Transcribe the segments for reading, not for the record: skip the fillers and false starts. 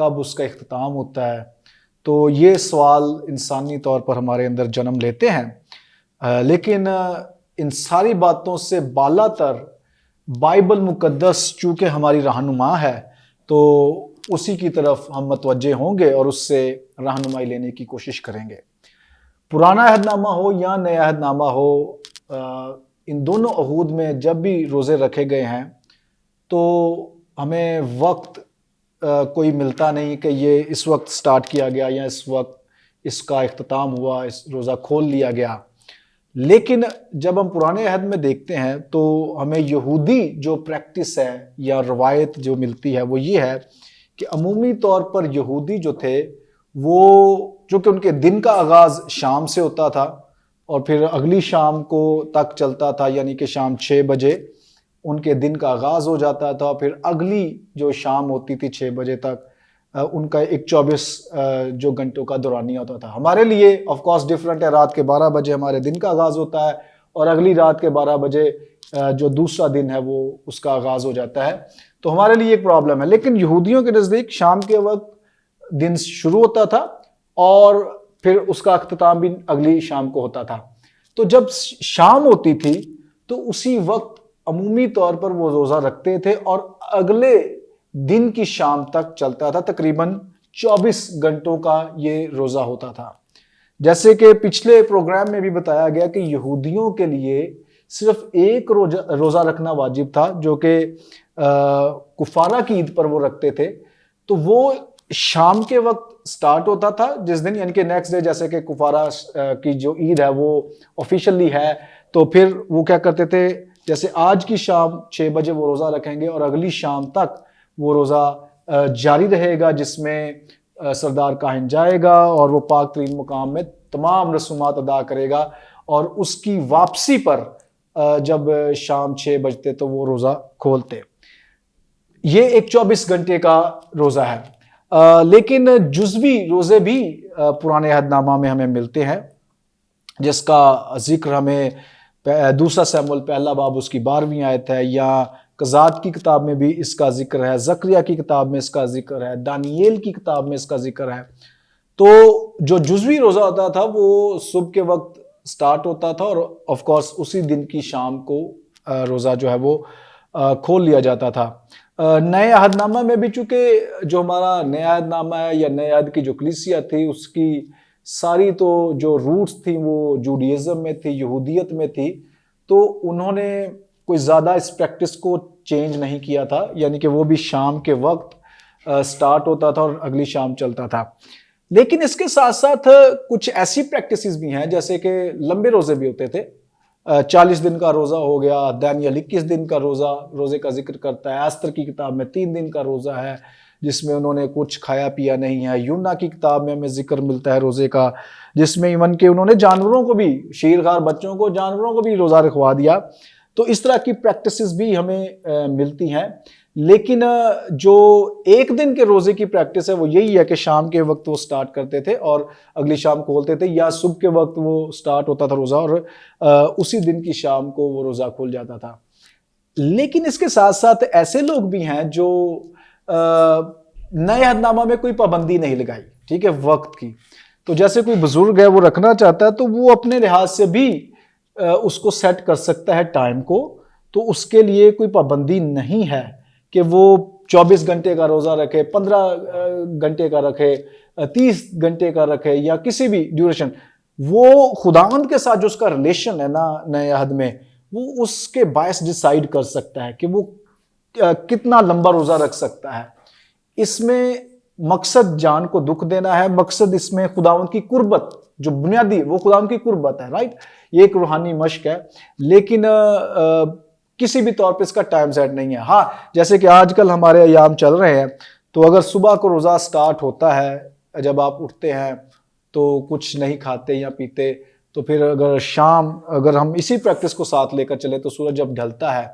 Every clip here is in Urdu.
کب اس کا اختتام ہوتا ہے؟ تو یہ سوال انسانی طور پر ہمارے اندر جنم لیتے ہیں، لیکن ان ساری باتوں سے بالا تر بائبل مقدس چونکہ ہماری رہنما ہے تو اسی کی طرف ہم متوجہ ہوں گے اور اس سے رہنمائی لینے کی کوشش کریں گے۔ پرانا عہد نامہ ہو یا نیا عہد نامہ ہو، ان دونوں عہود میں جب بھی روزے رکھے گئے ہیں تو ہمیں وقت کوئی ملتا نہیں کہ یہ اس وقت سٹارٹ کیا گیا یا اس وقت اس کا اختتام ہوا، اس روزہ کھول لیا گیا۔ لیکن جب ہم پرانے عہد میں دیکھتے ہیں تو ہمیں یہودی جو پریکٹس ہے یا روایت جو ملتی ہے وہ یہ ہے کہ عمومی طور پر یہودی جو تھے وہ چونکہ ان کے دن کا آغاز شام سے ہوتا تھا اور پھر اگلی شام کو تک چلتا تھا، یعنی کہ شام 6 بجے ان کے دن کا آغاز ہو جاتا تھا، پھر اگلی جو شام ہوتی تھی 6 بجے تک ان کا ایک 24 جو گھنٹوں کا دورانیہ ہوتا تھا۔ ہمارے لیے آف کورس ڈیفرنٹ ہے، رات کے 12 بجے ہمارے دن کا آغاز ہوتا ہے اور اگلی رات کے 12 بجے جو دوسرا دن ہے وہ اس کا آغاز ہو جاتا ہے، تو ہمارے لیے ایک پرابلم ہے۔ لیکن یہودیوں کے نزدیک شام کے وقت دن شروع ہوتا تھا اور پھر اس کا اختتام بھی اگلی شام کو ہوتا تھا۔ تو جب شام ہوتی تھی تو اسی وقت عمومی طور پر وہ روزہ رکھتے تھے اور اگلے دن کی شام تک چلتا تھا، تقریباً 24 گھنٹوں کا یہ روزہ ہوتا تھا۔ جیسے کہ پچھلے پروگرام میں بھی بتایا گیا کہ یہودیوں کے لیے صرف ایک روزہ رکھنا واجب تھا جو کہ کفارہ کی عید پر وہ رکھتے تھے، تو وہ شام کے وقت سٹارٹ ہوتا تھا جس دن، یعنی کہ نیکسٹ ڈے، جیسے کہ کفارہ کی جو عید ہے وہ آفیشلی ہے، تو پھر وہ کیا کرتے تھے، جیسے آج کی شام 6 بجے وہ روزہ رکھیں گے اور اگلی شام تک وہ روزہ جاری رہے گا، جس میں سردار کاہن جائے گا اور وہ پاک ترین مقام میں تمام رسومات ادا کرے گا، اور اس کی واپسی پر جب شام 6 بجتے تو وہ روزہ کھولتے۔ یہ ایک 24 گھنٹے کا روزہ ہے۔ لیکن جزوی روزے بھی پرانے عہد نامہ میں ہمیں ملتے ہیں، جس کا ذکر ہمیں 2 سموئیل پہلا باب اس کی 12ویں آیت ہے، یا قضات کی کتاب میں بھی اس کا ذکر ہے، زکریا کی کتاب میں اس کا ذکر ہے، دانییل کی کتاب میں اس کا ذکر ہے۔ تو جو جزوی روزہ ہوتا تھا وہ صبح کے وقت سٹارٹ ہوتا تھا اور آف کورس اسی دن کی شام کو روزہ جو ہے وہ کھول لیا جاتا تھا۔ نئے عہد نامہ میں بھی چونکہ جو ہمارا نیا عہد نامہ ہے یا نئے عہد کی جو کلیسیا تھی اس کی ساری تو جو روٹس تھیں وہ جوڈیزم میں تھی، یہودیت میں تھی، تو انہوں نے کوئی زیادہ اس پریکٹس کو چینج نہیں کیا تھا، یعنی کہ وہ بھی شام کے وقت سٹارٹ ہوتا تھا اور اگلی شام چلتا تھا۔ لیکن اس کے ساتھ ساتھ کچھ ایسی پریکٹسز بھی ہیں، جیسے کہ لمبے روزے بھی ہوتے تھے، 40 دن کا روزہ ہو گیا، دانیل 21 دن کا روزے کا ذکر کرتا ہے، ایستر کی کتاب میں 3 دن کا روزہ ہے جس میں انہوں نے کچھ کھایا پیا نہیں ہے، یونا کی کتاب میں ہمیں ذکر ملتا ہے روزے کا، جس میں ایون کہ انہوں نے جانوروں کو بھی، شیرخوار بچوں کو، جانوروں کو بھی روزہ رکھوا دیا۔ تو اس طرح کی پریکٹسز بھی ہمیں ملتی ہیں۔ لیکن جو ایک دن کے روزے کی پریکٹس ہے وہ یہی ہے کہ شام کے وقت وہ سٹارٹ کرتے تھے اور اگلی شام کھولتے تھے، یا صبح کے وقت وہ سٹارٹ ہوتا تھا روزہ اور اسی دن کی شام کو وہ روزہ کھول جاتا تھا۔ لیکن اس کے ساتھ ساتھ ایسے لوگ بھی ہیں جو نئے عہد نامہ میں کوئی پابندی نہیں لگائی، ٹھیک ہے، وقت کی۔ تو جیسے کوئی بزرگ ہے وہ رکھنا چاہتا ہے تو وہ اپنے لحاظ سے بھی اس کو سیٹ کر سکتا ہے ٹائم کو، تو اس کے لیے کوئی پابندی نہیں ہے کہ وہ 24 گھنٹے کا روزہ رکھے، 15 گھنٹے کا رکھے، 30 گھنٹے کا رکھے، یا کسی بھی ڈیوریشن۔ وہ خداوند کے ساتھ جو اس کا ریلیشن ہے نا نئے عہد میں، وہ اس کے باعث ڈیسائیڈ کر سکتا ہے کہ وہ کتنا لمبا روزہ رکھ سکتا ہے۔ اس میں مقصد جان کو دکھ دینا ہے، مقصد اس میں خداوند کی قربت، جو بنیادی وہ خداوند کی قربت ہے، رائٹ، یہ ایک روحانی مشق ہے، لیکن کسی بھی طور پہ اس کا ٹائم سیٹ نہیں ہے۔ ہاں، جیسے کہ آج کل ہمارے ایام چل رہے ہیں، تو اگر صبح کو روزہ سٹارٹ ہوتا ہے، جب آپ اٹھتے ہیں تو کچھ نہیں کھاتے یا پیتے، تو پھر اگر شام اگر ہم اسی پریکٹس کو ساتھ لے کر چلے تو سورج جب ڈھلتا ہے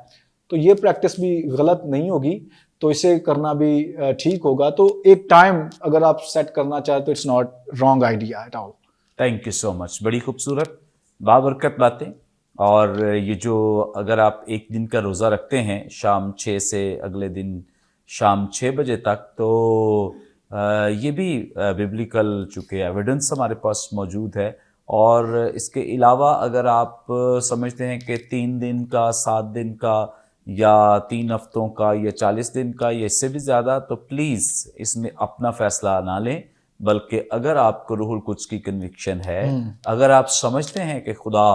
تو یہ پریکٹس بھی غلط نہیں ہوگی، تو اسے کرنا بھی ٹھیک ہوگا۔ تو ایک ٹائم اگر آپ سیٹ کرنا چاہیں تو it's not wrong idea at all. Thank you so much, بڑی خوبصورت بابرکت باتیں۔ اور یہ جو اگر آپ ایک دن کا روزہ رکھتے ہیں شام 6 سے اگلے دن شام 6 بجے تک، تو یہ بھی ببلیکل چونکہ ایویڈنس ہمارے پاس موجود ہے. اور اس کے علاوہ اگر آپ سمجھتے ہیں کہ 3 دن کا، 7 دن کا، یا 3 ہفتوں کا، یا 40 دن کا، یا اس سے بھی زیادہ، تو پلیز اس میں اپنا فیصلہ نہ لیں، بلکہ اگر آپ کو روح القدس کی کنوکشن ہے، اگر آپ سمجھتے ہیں کہ خدا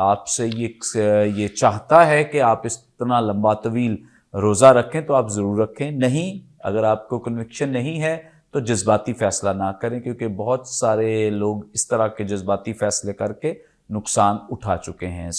آپ سے یہ چاہتا ہے کہ آپ اتنا لمبا طویل روزہ رکھیں، تو آپ ضرور رکھیں. نہیں، اگر آپ کو کنوکشن نہیں ہے تو جذباتی فیصلہ نہ کریں، کیونکہ بہت سارے لوگ اس طرح کے جذباتی فیصلے کر کے نقصان اٹھا چکے ہیں.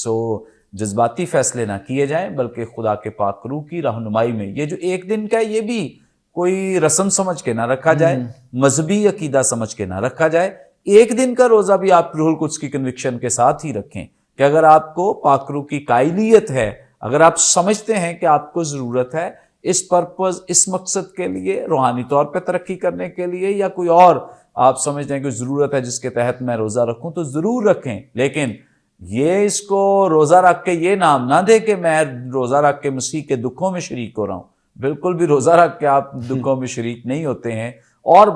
جذباتی فیصلے نہ کیے جائیں، بلکہ خدا کے پاک روح کی رہنمائی میں. یہ جو 1 دن کا ہے، یہ بھی کوئی رسم سمجھ کے نہ رکھا جائے، مذہبی عقیدہ سمجھ کے نہ رکھا جائے. 1 دن کا روزہ بھی آپ روح القدس کی کنوکشن کے ساتھ ہی رکھیں، کہ اگر آپ کو پاک روح کی قائلیت ہے، اگر آپ سمجھتے ہیں کہ آپ کو ضرورت ہے اس پرپز، اس مقصد کے لیے، روحانی طور پہ ترقی کرنے کے لیے، یا کوئی اور آپ سمجھتے ہیں کہ ضرورت ہے جس کے تحت میں روزہ رکھوں، تو ضرور رکھیں. لیکن یہ اس کو روزہ رکھ کے یہ نام نہ دے کہ میں روزہ رکھ کے مسیح کے دکھوں میں شریک ہو رہا ہوں. بالکل بھی روزہ رکھ کے آپ دکھوں میں شریک نہیں ہوتے ہیں. اور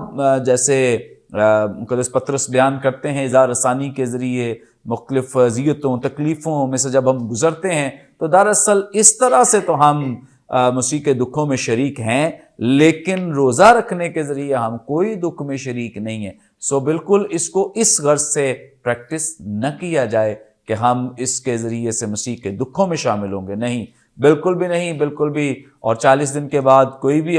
جیسے مقدس پطرس بیان کرتے ہیں، اظہار رسانی کے ذریعے مختلف اذیتوں، تکلیفوں میں سے جب ہم گزرتے ہیں، تو دراصل اس طرح سے تو ہم مسیح کے دکھوں میں شریک ہیں، لیکن روزہ رکھنے کے ذریعے ہم کوئی دکھ میں شریک نہیں ہیں. بالکل اس کو اس غرض سے پریکٹس نہ کیا جائے کہ ہم اس کے ذریعے سے مسیح کے دکھوں میں شامل ہوں گے. نہیں، بالکل بھی نہیں، بالکل بھی. اور 40 دن کے بعد کوئی بھی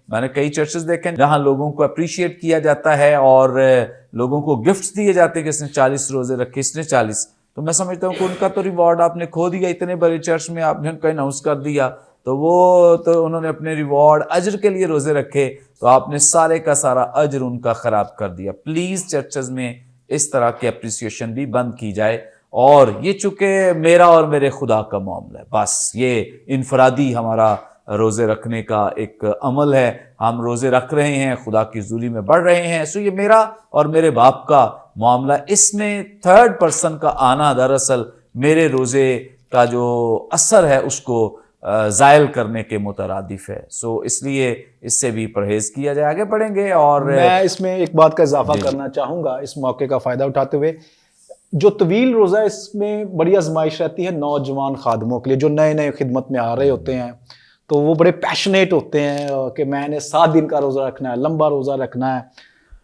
میں نے کئی چرچز دیکھیں جہاں لوگوں کو اپریشیٹ کیا جاتا ہے اور لوگوں کو گفٹس دیے جاتے ہیں کہ اس نے 40 روزے رکھے، اس نے 40. تو میں سمجھتا ہوں کہ ان کا تو ریوارڈ آپ نے کھو دیا. اتنے بڑے چرچ میں آپ نے ان کا اناؤنس کر دیا، تو انہوں نے اپنے ریوارڈ اجر کے لیے روزے رکھے، تو آپ نے سارے کا سارا اجر ان کا خراب کر دیا. پلیز چرچز میں اس طرح کی اپریسیشن بھی بند کی جائے. اور یہ چونکہ میرا اور میرے خدا کا معاملہ ہے، بس یہ انفرادی ہمارا روزے رکھنے کا ایک عمل ہے. ہم روزے رکھ رہے ہیں، خدا کی حضوری میں بڑھ رہے ہیں، یہ میرا اور میرے باپ کا معاملہ. اس میں 3rd پرسن کا آنا دراصل میرے روزے کا جو اثر ہے اس کو زائل کرنے کے مترادف ہے. اس لیے اس سے بھی پرہیز کیا جائے. آگے بڑھیں گے. اور میں اس میں ایک بات کا اضافہ کرنا چاہوں گا اس موقع کا فائدہ اٹھاتے ہوئے. جو طویل روزہ، اس میں بڑی آزمائش رہتی ہے نوجوان خادموں کے لیے جو نئے نئے خدمت میں آ رہے ہوتے ہیں. تو وہ بڑے پیشنیٹ ہوتے ہیں کہ میں نے 7 دن کا روزہ رکھنا ہے، لمبا روزہ رکھنا ہے.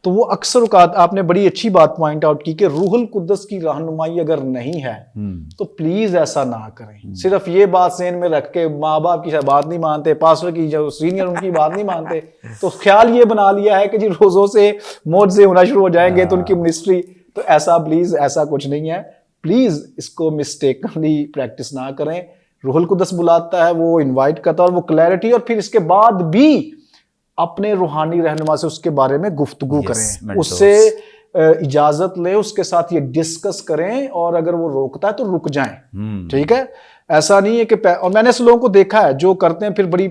تو وہ اکثر اوقات آپ نے بڑی اچھی بات پوائنٹ آؤٹ کی کہ روح القدس کی رہنمائی اگر نہیں ہے تو پلیز ایسا نہ کریں. صرف یہ بات ذہن میں رکھ کے ماں باپ کی بات نہیں مانتے، پاسٹر کی جو سینئر ان کی بات نہیں مانتے، تو خیال یہ بنا لیا ہے کہ جی روزوں سے معجزے ہونا شروع ہو جائیں گے تو ان کی منسٹری. تو ایسا پلیز، ایسا کچھ نہیں ہے. پلیز اس کو مسٹیکنلی پریکٹس نہ کریں. روح القدس بلاتا ہے، وہ انوائٹ کرتا ہے، اور وہ کلیئرٹی، اور پھر اس کے بعد بھی اپنے روحانی رہنما سے اس کے بارے میں گفتگو کریں، اس سے اجازت لیں، اس کے ساتھ یہ ڈسکس کریں، اور اگر وہ روکتا ہے تو رک جائیں. ٹھیک ہے؟ ایسا نہیں ہے کہ اور میں نے ایسے لوگوں کو دیکھا ہے جو کرتے ہیں پھر بڑی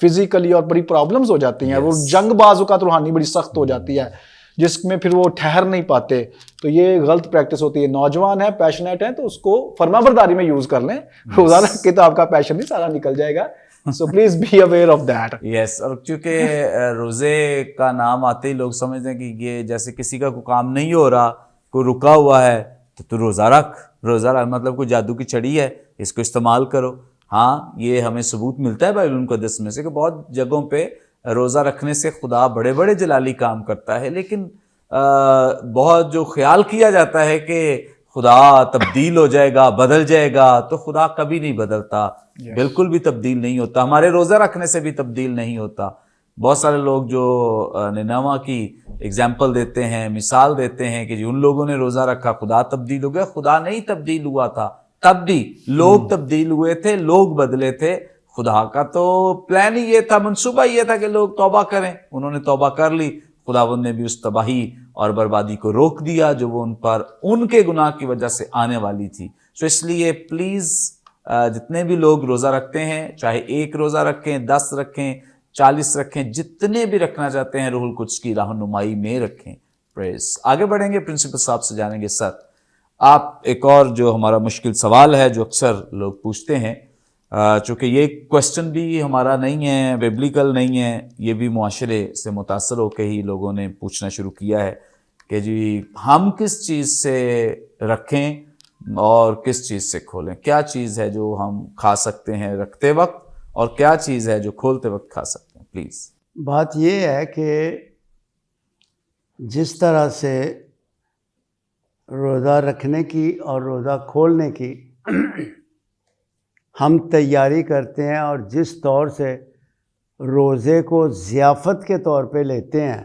فزیکلی اور بڑی پرابلمز ہو جاتی ہیں. وہ جنگ باز اوقات روحانی بڑی سخت ہو جاتی ہے جس میں پھر وہ ٹھہر نہیں پاتے. تو یہ غلط پریکٹس ہوتی ہے. نوجوان ہے، پیشنیٹ ہے، تو اس کو فرما برداری میں یوز کر لیں. روزہ رکھ کے تو آپ کا پیشن بھی سارا نکل جائے گا. So please be aware of that. Yes. اور چونکہ روزے کا نام آتے ہی لوگ سمجھتے ہیں کہ یہ جیسے کسی کا کوئی کام نہیں ہو رہا، کوئی رکا ہوا ہے، تو روزہ رکھ. روزہ رکھ مطلب کوئی جادو کی چھڑی ہے، اس کو استعمال کرو. ہاں، یہ ہمیں ثبوت ملتا ہے بائبل المقدس میں سے کہ بہت جگہوں پہ روزہ رکھنے سے خدا بڑے بڑے جلالی کام کرتا ہے. لیکن بہت جو خیال کیا جاتا ہے کہ خدا تبدیل ہو جائے گا، بدل جائے گا، تو خدا کبھی نہیں بدلتا. بالکل بھی تبدیل نہیں ہوتا. ہمارے روزہ رکھنے سے بھی تبدیل نہیں ہوتا. بہت سارے لوگ جو نینوا کی اگزامپل دیتے ہیں، مثال دیتے ہیں کہ جی ان لوگوں نے روزہ رکھا، خدا تبدیل ہو گیا. خدا نہیں تبدیل ہوا تھا. تب بھی لوگ تبدیل ہوئے تھے، لوگ بدلے تھے. خدا کا تو پلان ہی یہ تھا، منصوبہ یہ تھا کہ لوگ توبہ کریں. انہوں نے توبہ کر لی. خداوند نے بھی اس تباہی اور بربادی کو روک دیا جو وہ ان پر ان کے گناہ کی وجہ سے آنے والی تھی. اس لیے پلیز جتنے بھی لوگ روزہ رکھتے ہیں، چاہے 1 روزہ رکھیں، 10 رکھیں، 40 رکھیں، جتنے بھی رکھنا چاہتے ہیں روح القدس کی رہنمائی میں رکھیں. پریز. آگے بڑھیں گے. پرنسپل صاحب سے جانیں گے. سر، آپ ایک اور جو ہمارا مشکل سوال ہے جو اکثر لوگ پوچھتے ہیں چونکہ یہ کوشچن بھی ہمارا نہیں ہے، بیبلیکل نہیں ہے، یہ بھی معاشرے سے متاثر ہو کے ہی لوگوں نے پوچھنا شروع کیا ہے کہ جی ہم کس چیز سے رکھیں اور کس چیز سے کھولیں، کیا چیز ہے جو ہم کھا سکتے ہیں رکھتے وقت اور کیا چیز ہے جو کھولتے وقت کھا سکتے ہیں. پلیز. بات یہ ہے کہ جس طرح سے روزہ رکھنے کی اور روزہ کھولنے کی ہم تیاری کرتے ہیں اور جس طور سے روزے کو ضیافت کے طور پہ لیتے ہیں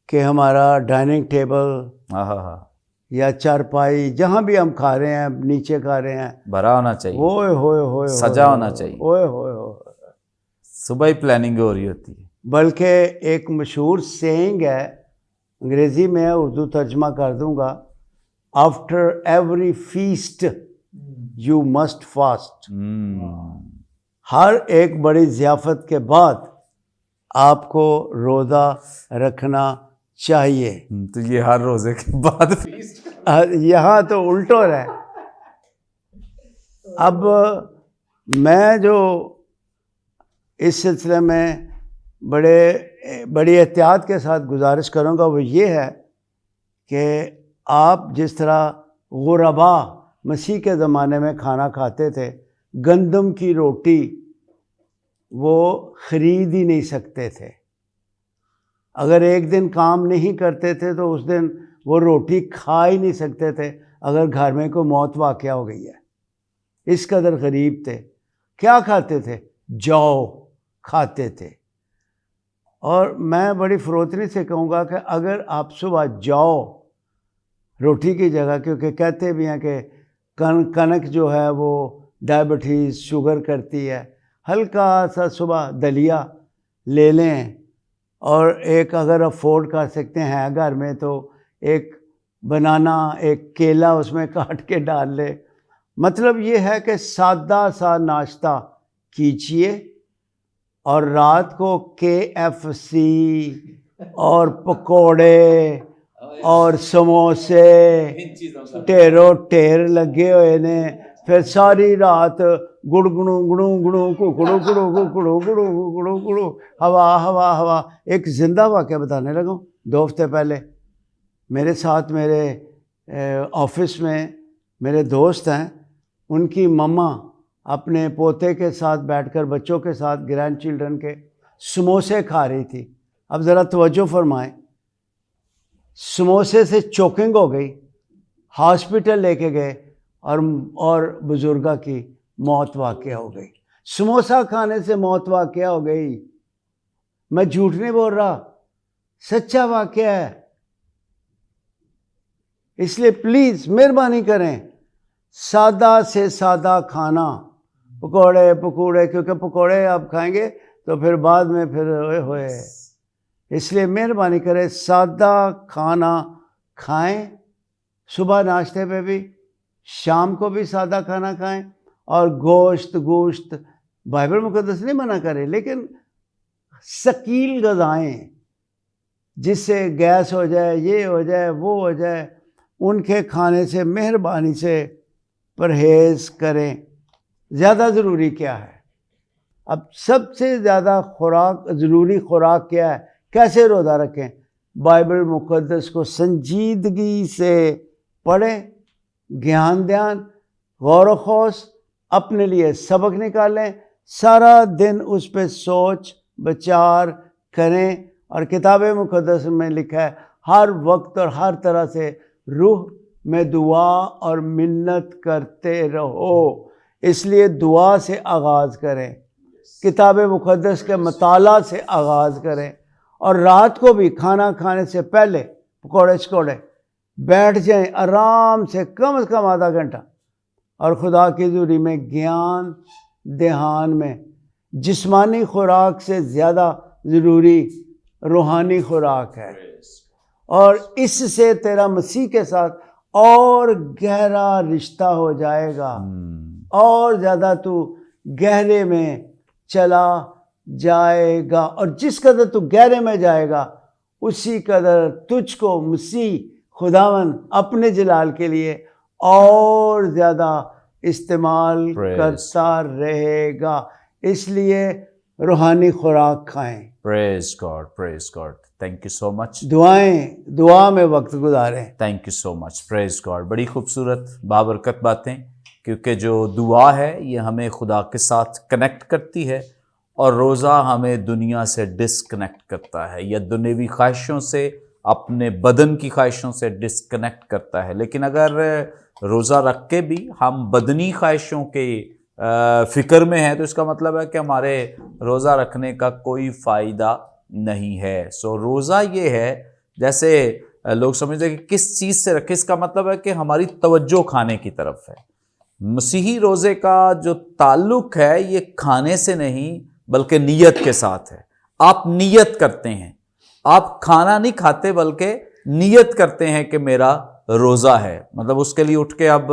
کہ ہمارا ڈائننگ ٹیبل یا چارپائی جہاں بھی ہم کھا رہے ہیں نیچے کھا رہے ہیں بھرا ہونا چاہیے، اوئے ہوئے ہوئے سجا ہونا چاہیے، اوئے ہوئے ہوئے صبح ہی پلاننگ ہو رہی ہوتی ہے. بلکہ ایک مشہور سینگ ہے، انگریزی میں اردو ترجمہ کر دوں گا، after every feast you must fast. ہر ایک بڑی ضیافت کے بعد آپ کو روزہ رکھنا چاہیے. تو یہ ہر روزے کے بعد یہاں تو الٹا ہے. اب میں جو اس سلسلے میں بڑی احتیاط کے ساتھ گزارش کروں گا وہ یہ ہے کہ آپ جس طرح غربا مسیح کے زمانے میں کھانا کھاتے تھے، گندم کی روٹی وہ خرید ہی نہیں سکتے تھے. اگر ایک دن کام نہیں کرتے تھے تو اس دن وہ روٹی کھا ہی نہیں سکتے تھے اگر گھر میں کوئی موت واقع ہو گئی ہے. اس قدر غریب تھے. کیا کھاتے تھے؟ جو کھاتے تھے. اور میں بڑی فروتنی سے کہوں گا کہ اگر آپ صبح جو روٹی کی جگہ، کیونکہ کہتے بھی ہیں کہ کنک جو ہے وہ ڈائبٹیز شوگر کرتی ہے، ہلکا سا صبح دلیا لے لیں، اور ایک اگر افورڈ کر سکتے ہیں گھر میں تو ایک بنانا، ایک کیلا اس میں کاٹ کے ڈال لے. مطلب یہ ہے کہ سادہ سا ناشتہ کیجیے اور رات کو KFC اور پکوڑے اور سموسے ٹیرو ٹیر لگے ہوئے نے، پھر ساری رات گڑگڑوں گڑوں گڑوں ککڑوں گڑوں گڑوں گڑوں گڑوں گڑوں ہوا ہوا ہوا. ایک زندہ واقعہ بتانے لگا. 2 ہفتے پہلے میرے ساتھ میرے آفس میں میرے دوست ہیں، ان کی مما اپنے پوتے کے ساتھ بیٹھ کر بچوں کے ساتھ گرینڈ چلڈرن کے سموسے کھا رہی تھی. اب ذرا توجہ فرمائیں، سموسے سے چوکنگ ہو گئی، ہاسپٹل لے کے گئے اور بزرگہ کی موت واقع ہو گئی. سموسہ کھانے سے موت واقع ہو گئی. میں جھوٹ نہیں بول رہا، سچا واقعہ ہے. اس لیے پلیز مہربانی کریں سادہ سے سادہ کھانا، پکوڑے پکوڑے، کیونکہ پکوڑے آپ کھائیں گے تو پھر بعد میں پھر ہوئے. اس لیے مہربانی کریں سادہ کھانا کھائیں، صبح ناشتے پہ بھی، شام کو بھی سادہ کھانا کھائیں. اور گوشت بائبل مقدس نہیں منع کرے، لیکن ثقیل غذائیں جس سے گیس ہو جائے، یہ ہو جائے، وہ ہو جائے، ان کے کھانے سے مہربانی سے پرہیز کریں. زیادہ ضروری کیا ہے؟ اب سب سے زیادہ ضروری خوراک کیا ہے؟ کیسے روزہ رکھیں؟ بائبل مقدس کو سنجیدگی سے پڑھیں، گیان غور و خوض، اپنے لیے سبق نکالیں، سارا دن اس پہ سوچ بچار کریں. اور کتاب مقدس میں لکھا ہے ہر وقت اور ہر طرح سے روح میں دعا اور منت کرتے رہو. اس لیے دعا سے آغاز کریں، کتاب مقدس کے مطالعہ سے آغاز کریں، اور رات کو بھی کھانا کھانے سے پہلے پکوڑے شکوڑے بیٹھ جائیں آرام سے کم از کم آدھا گھنٹہ، اور خدا کی حضوری میں گیان دھیان میں. جسمانی خوراک سے زیادہ ضروری روحانی خوراک ہے، اور اس سے تیرا مسیح کے ساتھ اور گہرا رشتہ ہو جائے گا، اور زیادہ تو گہرے میں چلا جائے گا. اور جس قدر تو گہرے میں جائے گا اسی قدر تجھ کو مسیح خداوند اپنے جلال کے لیے اور زیادہ استعمال Praise. کرتا رہے گا. اس لیے روحانی خوراک کھائیں, Praise God, praise God. Thank you so much. دعا میں وقت گزاریں. Thank you so much. Praise God. بڑی خوبصورت بابرکت باتیں, کیونکہ جو دعا ہے یہ ہمیں خدا کے ساتھ کنیکٹ کرتی ہے, اور روزہ ہمیں دنیا سے ڈسکنیکٹ کرتا ہے, یا دنیوی خواہشوں سے, اپنے بدن کی خواہشوں سے ڈسکنیکٹ کرتا ہے. لیکن اگر روزہ رکھ کے بھی ہم بدنی خواہشوں کے فکر میں ہیں تو اس کا مطلب ہے کہ ہمارے روزہ رکھنے کا کوئی فائدہ نہیں ہے. سو روزہ یہ ہے, جیسے لوگ سمجھتے ہیں کہ کس چیز سے رکھے, اس کا مطلب ہے کہ ہماری توجہ کھانے کی طرف ہے. مسیحی روزے کا جو تعلق ہے یہ کھانے سے نہیں بلکہ نیت کے ساتھ ہے. آپ نیت کرتے ہیں, آپ کھانا نہیں کھاتے بلکہ نیت کرتے ہیں کہ میرا روزہ ہے. مطلب اس کے لیے اٹھ کے, اب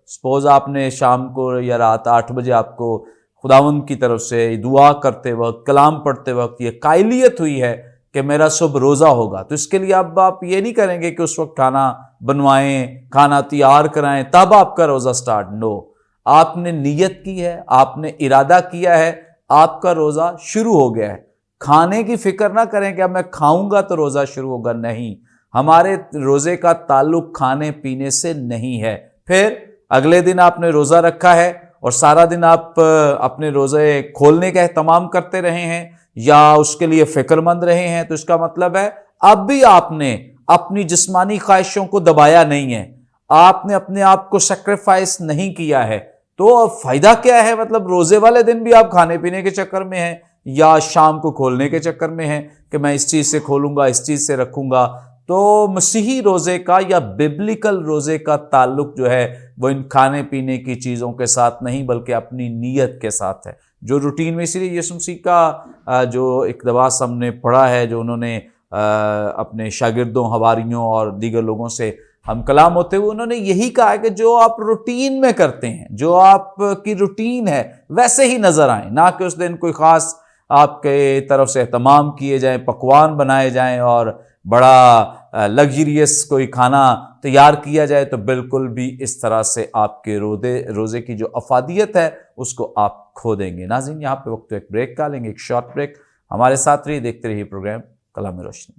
سپوز آپ نے شام کو یا رات 8 بجے آپ کو خداوند کی طرف سے دعا کرتے وقت, کلام پڑھتے وقت یہ قائلیت ہوئی ہے کہ میرا صبح روزہ ہوگا, تو اس کے لیے اب آپ یہ نہیں کریں گے کہ اس وقت کھانا بنوائیں, کھانا تیار کرائیں تب آپ کا روزہ سٹارٹ. نو, آپ نے نیت کی ہے, آپ نے ارادہ کیا ہے, آپ کا روزہ شروع ہو گیا ہے. کھانے کی فکر نہ کریں کہ اب میں کھاؤں گا تو روزہ شروع ہوگا. نہیں, ہمارے روزے کا تعلق کھانے پینے سے نہیں ہے. پھر اگلے دن آپ نے روزہ رکھا ہے اور سارا دن آپ اپنے روزے کھولنے کا اہتمام کرتے رہے ہیں یا اس کے لیے فکر مند رہے ہیں, تو اس کا مطلب ہے اب بھی آپ نے اپنی جسمانی خواہشوں کو دبایا نہیں ہے, آپ نے اپنے آپ کو سیکریفائس نہیں کیا ہے. تو اب فائدہ کیا ہے؟ مطلب روزے والے دن بھی آپ کھانے پینے کے چکر میں ہیں یا شام کو کھولنے کے چکر میں ہیں کہ میں اس چیز سے کھولوں گا, اس چیز سے رکھوں گا. تو مسیحی روزے کا یا ببلیکل روزے کا تعلق جو ہے وہ ان کھانے پینے کی چیزوں کے ساتھ نہیں بلکہ اپنی نیت کے ساتھ ہے. جو روٹین میں, اسی لیے یسوع مسیح کا جو اقتباس ہم نے پڑھا ہے, جو انہوں نے اپنے شاگردوں, حواریوں اور دیگر لوگوں سے ہم کلام ہوتے ہوئے انہوں نے یہی کہا کہ جو آپ روٹین میں کرتے ہیں, جو آپ کی روٹین ہے ویسے ہی نظر آئیں, نہ کہ اس دن کوئی خاص آپ کے طرف سے اہتمام کیے جائیں, پکوان بنائے جائیں اور بڑا لگژریس کوئی کھانا تیار کیا جائے. تو بالکل بھی اس طرح سے آپ کے روزے کی جو افادیت ہے اس کو آپ کھو دیں گے. ناظرین, یہاں پہ وقت ایک بریک کا لیں گے, ایک شارٹ بریک. ہمارے ساتھ رہیے, دیکھتے رہیے پروگرام کلام روشنی.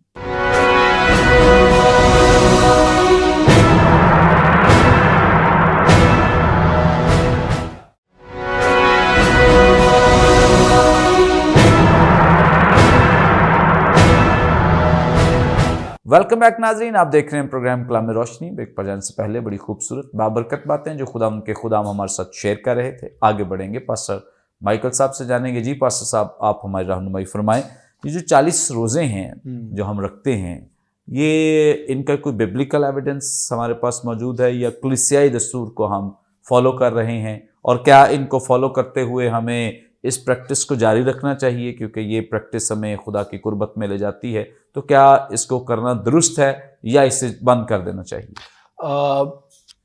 ویلکم بیک ناظرین, آپ دیکھ رہے ہیں پروگرام کلام روشنی. بریک پر جانے سے پہلے بڑی خوبصورت بابرکت باتیں جو خدا ان کے خدا ہمارے ساتھ شیئر کر رہے تھے. آگے بڑھیں گے, پاسٹر مائیکل صاحب سے جانیں گے. جی پاسٹر صاحب, آپ ہماری رہنمائی فرمائیں. یہ جو 40 روزے ہیں جو ہم رکھتے ہیں, یہ ان کا کوئی ببلیکل ایویڈنس ہمارے پاس موجود ہے یا کلیسیائی دستور کو ہم فالو کر رہے ہیں؟ اور کیا ان کو فالو کرتے ہوئے ہمیں اس پریکٹس کو جاری رکھنا چاہیے کیونکہ یہ پریکٹس ہمیں خدا کی قربت میں لے جاتی ہے؟ تو کیا اس کو کرنا درست ہے یا اسے بند کر دینا چاہیے؟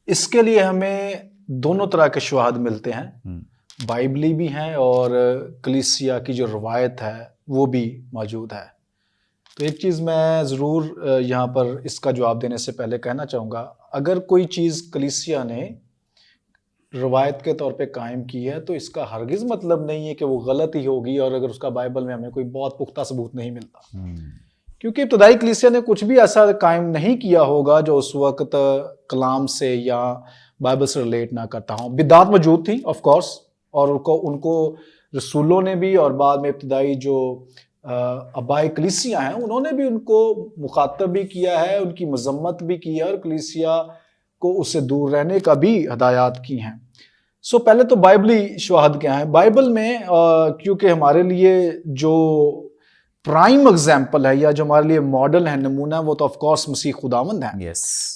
اس کے لیے ہمیں دونوں طرح کے شواہد ملتے ہیں, بائبلی بھی ہیں اور کلیسیا کی جو روایت ہے وہ بھی موجود ہے. تو ایک چیز میں ضرور یہاں پر اس کا جواب دینے سے پہلے کہنا چاہوں گا, اگر کوئی چیز کلیسیا نے روایت کے طور پہ قائم کی ہے تو اس کا ہرگز مطلب نہیں ہے کہ وہ غلط ہی ہوگی, اور اگر اس کا بائبل میں ہمیں کوئی بہت پختہ ثبوت نہیں ملتا, کیونکہ ابتدائی کلیسیا نے کچھ بھی ایسا قائم نہیں کیا ہوگا جو اس وقت کلام سے یا بائبل سے ریلیٹ نہ کرتا ہوں. بدعات موجود تھی آف کورس, اور ان کو رسولوں نے بھی اور بعد میں ابتدائی جو آبائی کلیسیا ہیں انہوں نے بھی ان کو مخاطب بھی کیا ہے, ان کی مذمت بھی کی ہے اور کلیسیا کو اس سے دور رہنے کا بھی ہدایات کی ہیں. سو پہلے تو بائبلی شواہد کیا ہیں؟ بائبل میں کیونکہ ہمارے لیے جو پرائم اگزامپل ہے یا جو ہمارے لیے ماڈل ہے, نمونہ, وہ تو آف کورس مسیح خداوند ہے.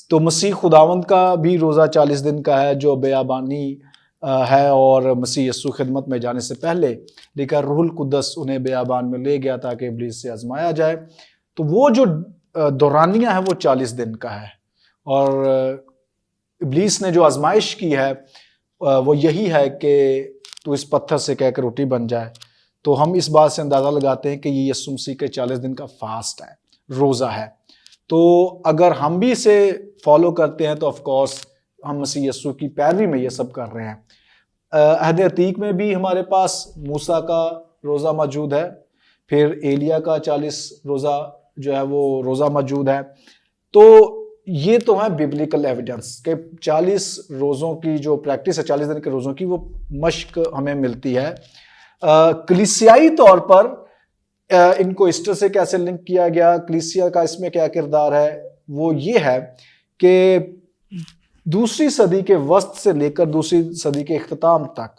تو مسیح خداوند کا بھی روزہ 40 دن کا ہے جو بیابانی ہے, اور مسیح یسوع خدمت میں جانے سے پہلے لیکن روح القدس انہیں بیابان میں لے گیا تاکہ ابلیس سے آزمایا جائے. تو وہ جو دورانیہ ہے وہ 40 دن کا ہے, اور ابلیس نے جو آزمائش کی ہے وہ یہی ہے کہ تو اس پتھر سے کہہ کے روٹی بن جائے. تو ہم اس بات سے اندازہ لگاتے ہیں کہ یہ یسوع مسیح کے 40 دن کا فاسٹ ہے, روزہ ہے. تو اگر ہم بھی اسے فالو کرتے ہیں تو آف کورس ہم مسیح یسوع کی پیروی میں یہ سب کر رہے ہیں. عہد عتیق میں بھی ہمارے پاس موسیٰ کا روزہ موجود ہے, پھر ایلیا کا 40 روزہ جو ہے وہ روزہ موجود ہے. تو یہ تو ہیں بیبلیکل ایویڈنس کہ 40 روزوں کی جو پریکٹس ہے, 40 دن کے روزوں کی, وہ مشق ہمیں ملتی ہے. کلیسیائی طور پر ان کو ایسٹر سے کیسے لنک کیا گیا, کلیسیا کا اس میں کیا کردار ہے, وہ یہ ہے کہ دوسری صدی کے وسط سے لے کر دوسری صدی کے اختتام تک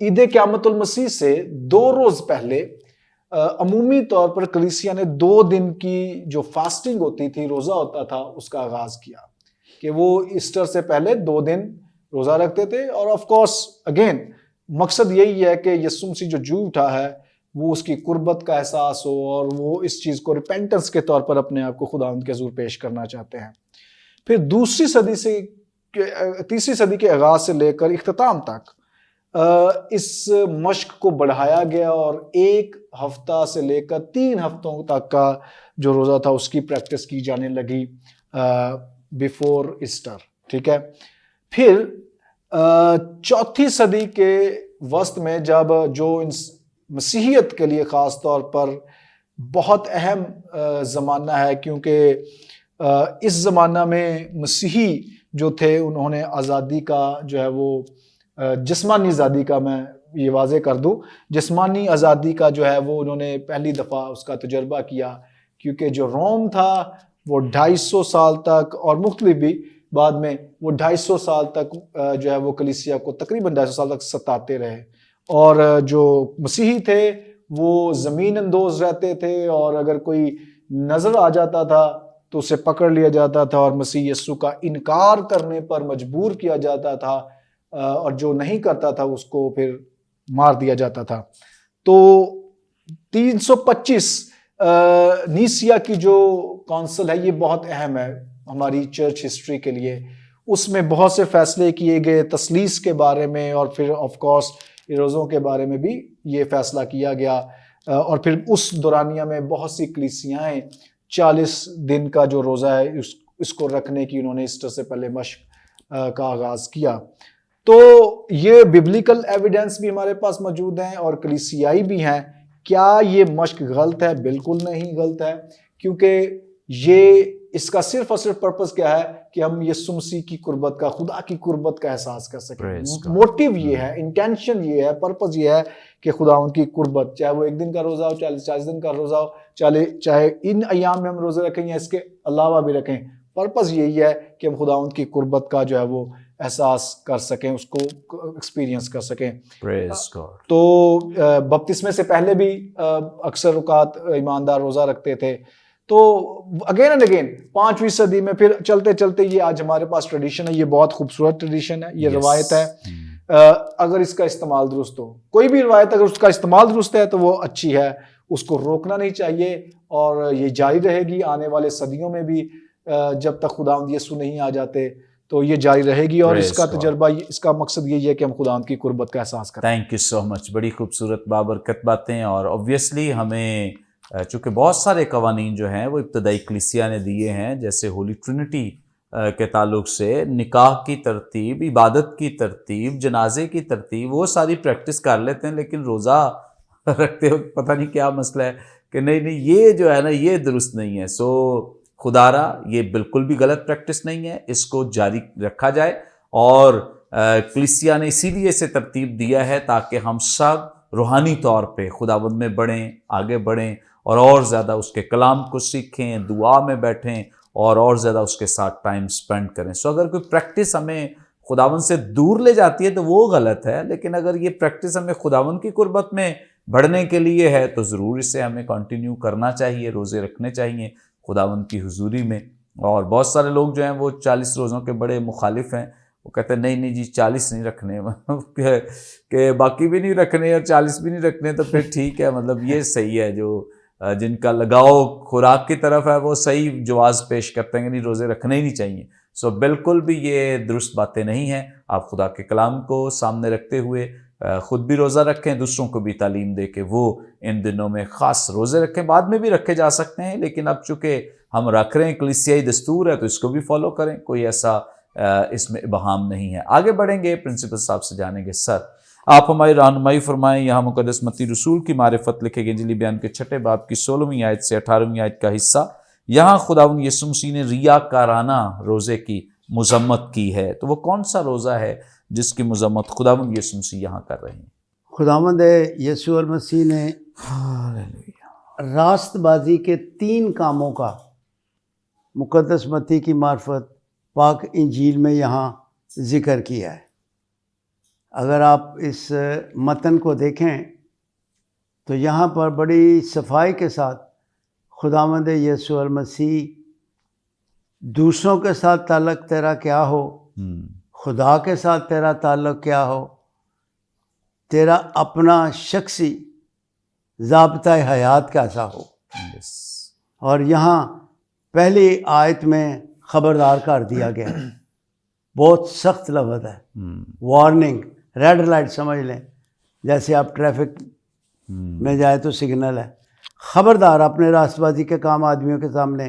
عید قیامت المسیح سے 2 روز پہلے عمومی طور پر کلیسیا نے 2 دن کی جو فاسٹنگ ہوتی تھی, روزہ ہوتا تھا, اس کا آغاز کیا کہ وہ ایسٹر سے پہلے 2 دن روزہ رکھتے تھے. اور آف کورس اگین مقصد یہی ہے کہ یسوع مسیح جو جی اٹھا ہے وہ اس کی قربت کا احساس ہو اور وہ اس چیز کو ریپینٹنس کے طور پر اپنے آپ کو خداوند کے حضور پیش کرنا چاہتے ہیں. پھر دوسری صدی سے تیسری صدی کے آغاز سے لے کر اختتام تک اس مشق کو بڑھایا گیا اور 1 ہفتہ سے لے کر 3 ہفتوں تک کا جو روزہ تھا اس کی پریکٹس کی جانے لگی بیفور ایسٹر. ٹھیک ہے. پھر 4تھی صدی کے وسط میں جب جو مسیحیت کے لیے خاص طور پر بہت اہم زمانہ ہے, کیونکہ اس زمانہ میں مسیحی جو تھے انہوں نے آزادی کا جو ہے وہ جسمانی آزادی کا, میں یہ واضح کر دوں, جسمانی آزادی کا جو ہے وہ انہوں نے پہلی دفعہ اس کا تجربہ کیا, کیونکہ جو روم تھا وہ 250 سال تک, اور مختلف بھی بعد میں وہ 250 سال تک جو ہے وہ کلیسیا کو تقریباً 250 سال تک ستاتے رہے. اور جو مسیحی تھے وہ زمین اندوز رہتے تھے, اور اگر کوئی نظر آ جاتا تھا تو اسے پکڑ لیا جاتا تھا اور مسیح یسوع کا انکار کرنے پر مجبور کیا جاتا تھا, اور جو نہیں کرتا تھا اس کو پھر مار دیا جاتا تھا. تو 325 نیسیا کی جو کونسل ہے یہ بہت اہم ہے ہماری چرچ ہسٹری کے لیے. اس میں بہت سے فیصلے کیے گئے تثلیث کے بارے میں, اور پھر آف کورس روزوں کے بارے میں بھی یہ فیصلہ کیا گیا. اور پھر اس دورانیہ میں بہت سی کلیسیاں 40 دن کا جو روزہ ہے اس کو رکھنے کی انہوں نے ایسٹر سے پہلے مشق کا آغاز کیا. تو یہ بیبلیکل ایویڈنس بھی ہمارے پاس موجود ہیں اور کلیسیائی بھی ہیں. کیا یہ مشق غلط ہے؟ بالکل نہیں غلط ہے, کیونکہ یہ اس کا صرف اور صرف پرپس کیا ہے کہ ہم یسوع مسیح کی قربت کا, خدا کی قربت کا احساس کر سکیں. موٹیو یہ ہے, انٹینشن یہ ہے, پرپس یہ ہے کہ خدا ان کی قربت, چاہے وہ 1 دن کا روزہ ہو, 40 دن کا روزہ ہو, چاہے ان ایام میں ہم روزے رکھیں یا اس کے علاوہ بھی رکھیں, پرپس یہی ہے کہ ہم خدا ان کی قربت کا جو ہے وہ احساس کر سکیں, اس کو ایکسپیرینس کر سکیں. تو بپتسمے سے پہلے بھی اکثر اوقات ایماندار روزہ رکھتے تھے. تو اگین اینڈ اگین 5ویں صدی میں پھر چلتے چلتے یہ آج ہمارے پاس ٹریڈیشن ہے, یہ بہت خوبصورت ٹریڈیشن ہے, یہ روایت ہے. اگر اس کا استعمال درست ہو, کوئی بھی روایت اگر اس کا استعمال درست ہے تو وہ اچھی ہے, اس کو روکنا نہیں چاہیے, اور یہ جاری رہے گی آنے والے صدیوں میں بھی, جب تک خداوند یسوع نہیں آ جاتے تو یہ جاری رہے گی. اور اس کا تجربہ, اس کا مقصد یہی ہے کہ ہم خداوند کی قربت کا احساس کریں. تھینک یو سو مچ, بڑی خوبصورت بابرکت باتیں. اور اوبویسلی ہمیں چونکہ بہت سارے قوانین جو ہیں وہ ابتدائی کلیسیا نے دیے ہیں, جیسے ہولی ٹرینٹی کے تعلق سے نکاح کی ترتیب, عبادت کی ترتیب, جنازے کی ترتیب, وہ ساری پریکٹس کر لیتے ہیں, لیکن روزہ رکھتے وقت پتہ نہیں کیا مسئلہ ہے کہ نہیں یہ جو ہے نا یہ درست نہیں ہے. سو خدا را یہ بالکل بھی غلط پریکٹس نہیں ہے, اس کو جاری رکھا جائے. اور کلیسیا نے اسی لیے اسے ترتیب دیا ہے تاکہ ہم سب روحانی طور پہ خداوند میں بڑھیں, آگے بڑھیں, اور زیادہ اس کے کلام کو سیکھیں, دعا میں بیٹھیں, اور زیادہ اس کے ساتھ ٹائم سپینڈ کریں. سو اگر کوئی پریکٹس ہمیں خداوند سے دور لے جاتی ہے تو وہ غلط ہے, لیکن اگر یہ پریکٹس ہمیں خداوند کی قربت میں بڑھنے کے لیے ہے تو ضرور اسے ہمیں کنٹینیو کرنا چاہیے, روزے رکھنے چاہیے خداوند کی حضوری میں. اور بہت سارے لوگ جو ہیں وہ 40 روزوں کے بڑے مخالف ہیں, وہ کہتے ہیں نہیں جی 40 نہیں رکھنے, کہ باقی بھی نہیں رکھنے اور 40 بھی نہیں رکھنے, تو پھر ٹھیک ہے, مطلب یہ صحیح ہے. جو جن کا لگاؤ خوراک کی طرف ہے وہ صحیح جواز پیش کرتے ہیں کہ نہیں روزے رکھنے ہی نہیں چاہیے. سو بالکل بھی یہ درست باتیں نہیں ہیں. آپ خدا کے کلام کو سامنے رکھتے ہوئے خود بھی روزہ رکھیں, دوسروں کو بھی تعلیم دے کہ وہ ان دنوں میں خاص روزے رکھیں. بعد میں بھی رکھے جا سکتے ہیں, لیکن اب چونکہ ہم رکھ رہے ہیں، کلیسیائی دستور ہے تو اس کو بھی فالو کریں، کوئی ایسا اس میں ابہام نہیں ہے۔ آگے بڑھیں گے، پرنسپل صاحب سے جانیں گے، سر آپ ہماری رہنمائی فرمائیں۔ یہاں مقدس متی رسول کی معرفت لکھے گئے انجیلی بیان کے 6 باب کی 16ویں آیت سے 18ویں آیت کا حصہ، یہاں خداوند یسوع مسیح نے ریاکارانہ روزے کی مذمت کی ہے، تو وہ کون سا روزہ ہے جس کی مذمت خداوند یسوع مسیح یہاں کر رہے ہیں؟ خداوند یسوع المسیح نے راست بازی کے 3 کاموں کا مقدس متی کی معرفت پاک انجیل میں یہاں ذکر کیا ہے۔ اگر آپ اس متن کو دیکھیں تو یہاں پر بڑی صفائی کے ساتھ خداوند یسوع المسیح دوسروں کے ساتھ تعلق تیرا کیا ہو، خدا کے ساتھ تیرا تعلق کیا ہو، تیرا اپنا شخصی ضابطۂ حیات کیسا ہو، اور یہاں پہلی آیت میں خبردار کر دیا گیا ہے۔ بہت سخت لفظ ہے، وارننگ، ریڈ لائٹ سمجھ لیں، جیسے آپ ٹریفک میں جائے تو سگنل ہے، خبردار اپنے راست بازی کے کام آدمیوں کے سامنے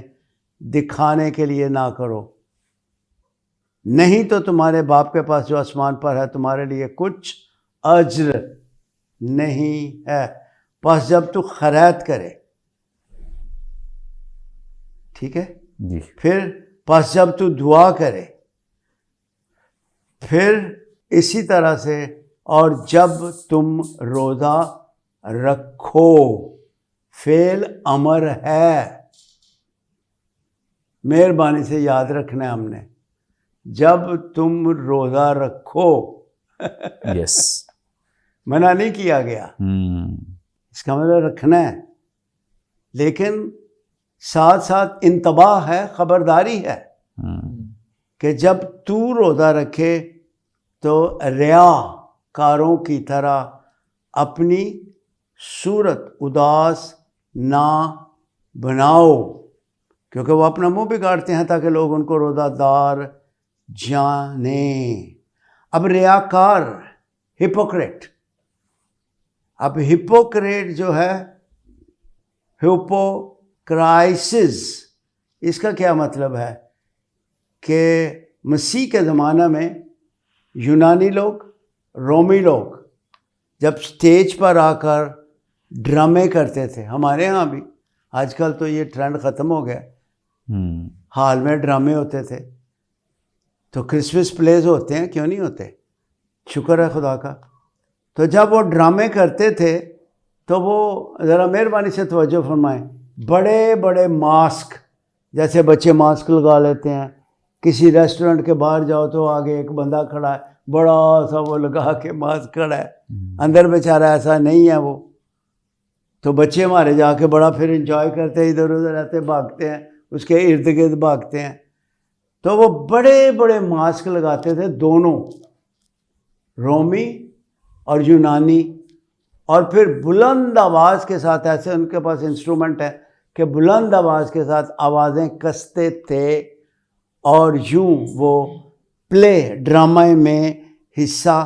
دکھانے کے لیے نہ کرو، نہیں تو تمہارے باپ کے پاس جو آسمان پر ہے تمہارے لیے کچھ اجر نہیں ہے۔ پس جب تو خیرات کرے، ٹھیک ہے جی، پھر پس جب تو دعا کرے، پھر اسی طرح سے اور جب تم روزہ رکھو، فعل امر ہے، مہربانی سے یاد رکھنا ہے ہم نے، جب تم روزہ رکھو یس، منع نہیں کیا گیا، اس کا مطلب رکھنا ہے، لیکن ساتھ ساتھ انتباہ ہے، خبرداری ہے کہ جب تو روزہ رکھے تو ریا کاروں کی طرح اپنی صورت اداس نہ بناؤ، کیونکہ وہ اپنا منہ بگاڑتے ہیں تاکہ لوگ ان کو روزہ دار جانیں۔ اب ریاکار، ہپوکریٹ، اب ہپوکریٹ جو ہے، ہپوکرائسس، اس کا کیا مطلب ہے کہ مسیح کے زمانہ میں یونانی لوگ، رومی لوگ جب سٹیج پر آ کر ڈرامے کرتے تھے، ہمارے ہاں بھی آج کل تو یہ ٹرینڈ ختم ہو گیا، ہال میں ڈرامے ہوتے تھے، تو کرسمس پلیز ہوتے ہیں، کیوں نہیں ہوتے، شکر ہے خدا کا۔ تو جب وہ ڈرامے کرتے تھے تو وہ ذرا مہربانی سے توجہ فرمائیں، بڑے بڑے ماسک، جیسے بچے ماسک لگا لیتے ہیں، کسی ریسٹورنٹ کے باہر جاؤ تو آگے ایک بندہ کھڑا ہے، بڑا سا وہ لگا کے ماسک کھڑا ہے، اندر بیچارہ ایسا نہیں ہے وہ، تو بچے ہمارے جا کے بڑا پھر انجوائے کرتے ہیں، ادھر ادھر رہتے، بھاگتے ہیں، اس کے ارد گرد بھاگتے ہیں، تو وہ بڑے بڑے ماسک لگاتے تھے دونوں، رومی اور یونانی، اور پھر بلند آواز کے ساتھ، ایسے ان کے پاس انسٹرومنٹ ہے کہ بلند آواز کے ساتھ آوازیں کستے تھے، اور یوں وہ پلے، ڈرامہ میں حصہ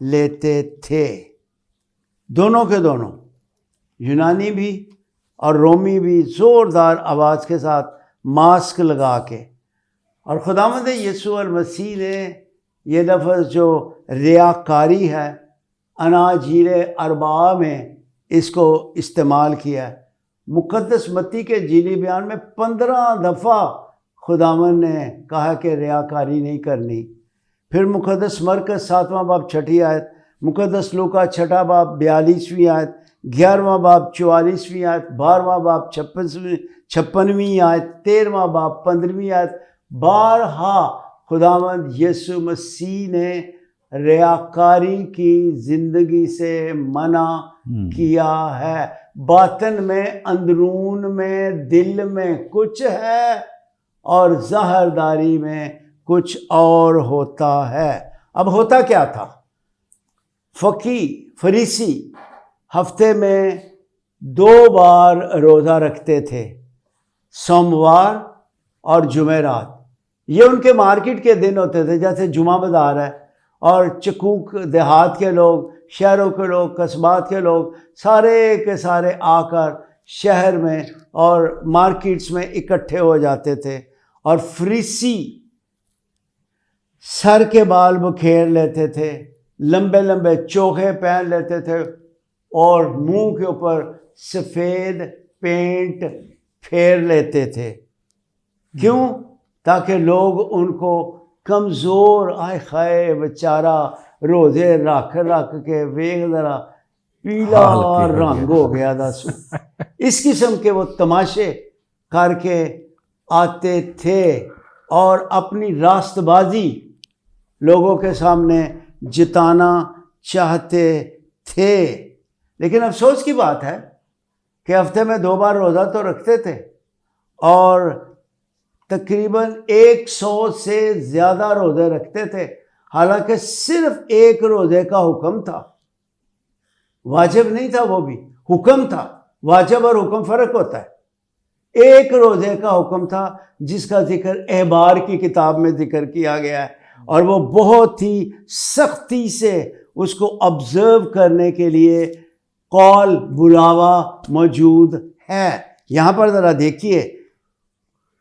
لیتے تھے، دونوں کے دونوں، یونانی بھی اور رومی بھی، زوردار آواز کے ساتھ ماسک لگا کے۔ اور خداوند یسوع المسیح نے یہ لفظ جو ریاکاری ہے، اناجیل اربعہ میں اس کو استعمال کیا ہے۔ مقدس متی کے انجیلی بیان میں 15 دفعہ خداوند نے کہا کہ ریاکاری نہیں کرنی۔ پھر مقدس مرکز 7واں باب 6 آیت، مقدس لوکا 6 باب 42ویں آیت، 11واں باب 44ویں آیت، 12واں باب 56ویں آیت، 13واں باب 15ویں آیت، بارہا خداوند یسوع مسیح نے ریاکاری کی زندگی سے منع کیا ہے۔ باطن میں، اندرون میں، دل میں کچھ ہے اور ظاہرداری میں کچھ اور ہوتا ہے۔ اب ہوتا کیا تھا؟ فقی، فریسی ہفتے میں 2 بار روزہ رکھتے تھے، سوموار اور جمعرات۔ یہ ان کے مارکیٹ کے دن ہوتے تھے، جیسے جمعہ بازار ہے، اور چکوک دیہات کے لوگ، شہروں کے لوگ، قصبات کے لوگ، سارے کے سارے آ کر شہر میں اور مارکیٹس میں اکٹھے ہو جاتے تھے اور فریسی سر کے بال بکھیر لیتے تھے، لمبے لمبے چوغے پہن لیتے تھے اور منہ کے اوپر سفید پینٹ پھیر لیتے تھے. کیوں؟ تاکہ لوگ ان کو کمزور، آئے خائے بیچارہ روزے رکھ کے ویگ ذرا پیلا رنگ ہو گیا دا سو، اس قسم کے وہ تماشے کر کے آتے تھے اور اپنی راست بازی لوگوں کے سامنے جتانا چاہتے تھے. لیکن افسوس کی بات ہے کہ ہفتے میں 2 بار روزہ تو رکھتے تھے اور تقریباً 100 سے زیادہ روزے رکھتے تھے، حالانکہ صرف ایک روزے کا حکم تھا، واجب نہیں تھا، وہ بھی حکم تھا. واجب اور حکم فرق ہوتا ہے. ایک روزے کا حکم تھا جس کا ذکر احبار کی کتاب میں ذکر کیا گیا ہے اور وہ بہت ہی سختی سے اس کو آبزرو کرنے کے لیے قول بلاوا موجود ہے. یہاں پر ذرا دیکھیے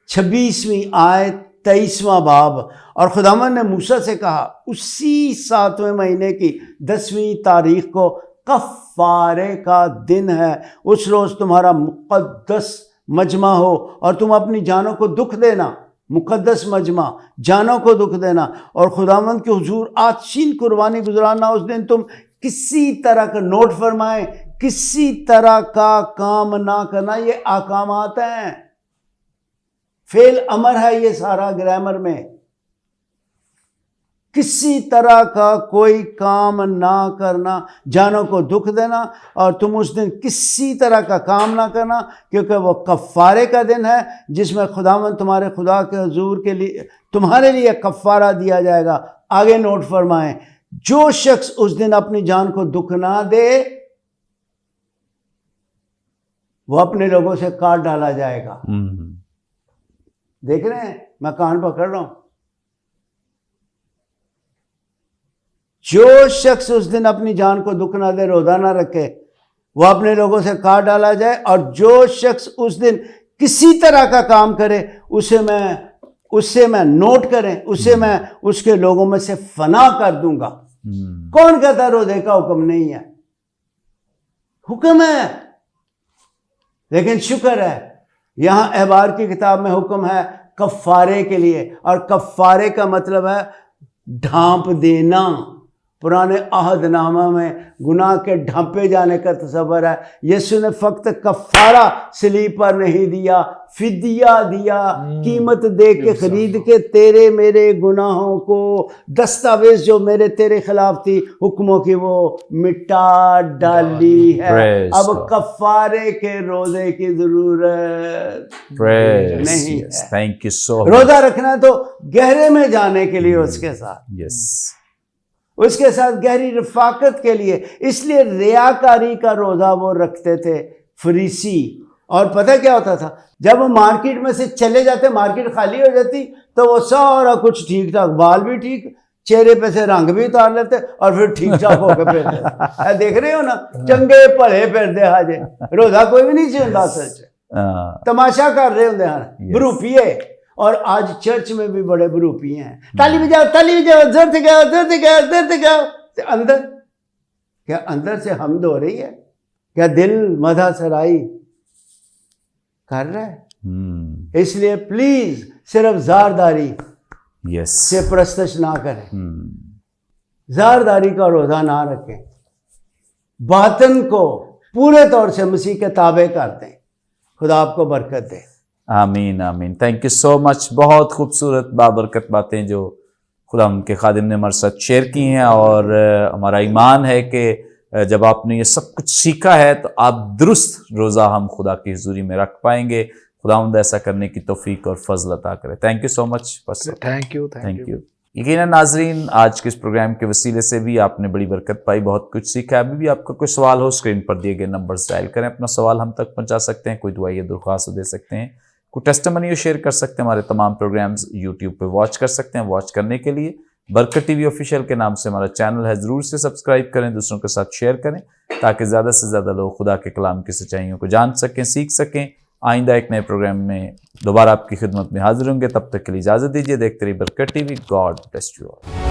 26ویں آیت 23واں باب، اور خداوند نے موسیٰ سے کہا اسی 7ویں مہینے کی 10ویں تاریخ کو کفارے کا دن ہے، اس روز تمہارا مقدس مجمع ہو اور تم اپنی جانوں کو دکھ دینا، مقدس مجمع جانوں کو دکھ دینا اور خداوند کے حضور آتشین قربانی گزرانا. اس دن تم کسی طرح کا، نوٹ فرمائیں، کسی طرح کا کام نہ کرنا. یہ احکامات ہیں، فعل امر ہے یہ سارا گرامر میں. کسی طرح کا کوئی کام نہ کرنا، جانوں کو دکھ دینا، اور تم اس دن کسی طرح کا کام نہ کرنا کیونکہ وہ کفارے کا دن ہے جس میں خداوند تمہارے خدا کے حضور کے لیے تمہارے لیے کفارہ دیا جائے گا. آگے نوٹ فرمائیں، جو شخص اس دن اپنی جان کو دکھ نہ دے وہ اپنے لوگوں سے کاٹ ڈالا جائے گا. دیکھ رہے ہیں، میں کان پکڑ رہا ہوں. جو شخص اس دن اپنی جان کو دکھ نہ دے، روزہ نہ رکھے، وہ اپنے لوگوں سے کاٹ ڈالا جائے. اور جو شخص اس دن کسی طرح کا کام کرے اس سے میں نوٹ کریں، اسے میں اس کے لوگوں میں سے فنا کر دوں گا. کون کہتا ہے روزے کا حکم نہیں ہے؟ حکم ہے، لیکن شکر ہے یہاں احبار کی کتاب میں حکم ہے کفارے کے لیے، اور کفارے کا مطلب ہے ڈھانپ دینا. پرانے عہد نامہ میں گناہ کے ڈھانپے جانے کا تصور ہے. یسوع نے فقط کفارہ صلیب پر نہیں دیا، فدیہ دیا، قیمت دے کے خرید کے تیرے میرے گناہوں کو، دستاویز جو میرے تیرے خلاف تھی حکموں کی، وہ مٹا ڈالی ہے. اب کفارے کے روزے کی ضرورت نہیں ہے. روزہ رکھنا تو گہرے میں جانے کے لیے، اس کے ساتھ گہری رفاقت کے لیے. اس لیے ریاکاری کا روزہ وہ رکھتے تھے فریسی. اور پتہ کیا ہوتا تھا، جب وہ مارکیٹ میں سے چلے جاتے، مارکیٹ خالی ہو جاتی تو وہ سارا کچھ ٹھیک ٹھاک، بال بھی ٹھیک، چہرے پہ سے رنگ بھی اتار لیتے اور پھر ٹھیک ٹھاک ہو کے پھرتے. دیکھ رہے ہو نا، چنگے بھلے پھرتے حاجے. روزہ کوئی بھی نہیں سی ہوندا، اصل چ تماشا کر رہے ہوندے ہیں بروپیے. اور آج چرچ میں بھی بڑے بروپی ہیں، تالی بجاؤ، تالی بجاؤ، زر سے گاؤ، زر سے گاؤ، زر سے گاؤ. اندر کیا، اندر سے حمد ہو رہی ہے کیا؟ دل مدح سرائی کر رہا ہے؟ اس لیے پلیز صرف زارداری سے پرستش نہ کریں، زارداری کا روزہ نہ رکھیں، باطن کو پورے طور سے مسیح کے تابع کر دیں. خدا آپ کو برکت دے. آمین آمین. تھینک یو سو مچ. بہت خوبصورت بابرکت باتیں جو خدا ان کے خادم نے ہمارے ساتھ شیئر کی ہیں، اور ہمارا ایمان ہے کہ جب آپ نے یہ سب کچھ سیکھا ہے تو آپ درست روزہ ہم خدا کی حضوری میں رکھ پائیں گے. خداوند ایسا کرنے کی توفیق اور فضل عطا کرے. Thank you so much. Thank you. یقیناً ناظرین، آج کے اس پروگرام کے وسیلے سے بھی آپ نے بڑی برکت پائی، بہت کچھ سیکھا. ابھی بھی آپ کا کوئی سوال ہو، اسکرین پر دیے گئے نمبرز ڈائل کریں، اپنا سوال ہم تک پہنچا سکتے ہیں، کوئی دعا یا درخواست دے سکتے ہیں، کوئی ٹیسٹمنی شیئر کر سکتے ہیں. ہمارے تمام پروگرامز یوٹیوب پہ واچ کر سکتے ہیں. واچ کرنے کے لیے برکت ٹی وی آفیشیل کے نام سے ہمارا چینل ہے، ضرور سے سبسکرائب کریں، دوسروں کے ساتھ شیئر کریں تاکہ زیادہ سے زیادہ لوگ خدا کے کلام کی سچائیوں کو جان سکیں، سیکھ سکیں۔ آئندہ ایک نئے پروگرام میں دوبارہ آپ کی خدمت میں حاضر ہوں گے، تب تک کے لیے اجازت دیجیے۔ دیکھتے رہیے برکت T V. God bless you all.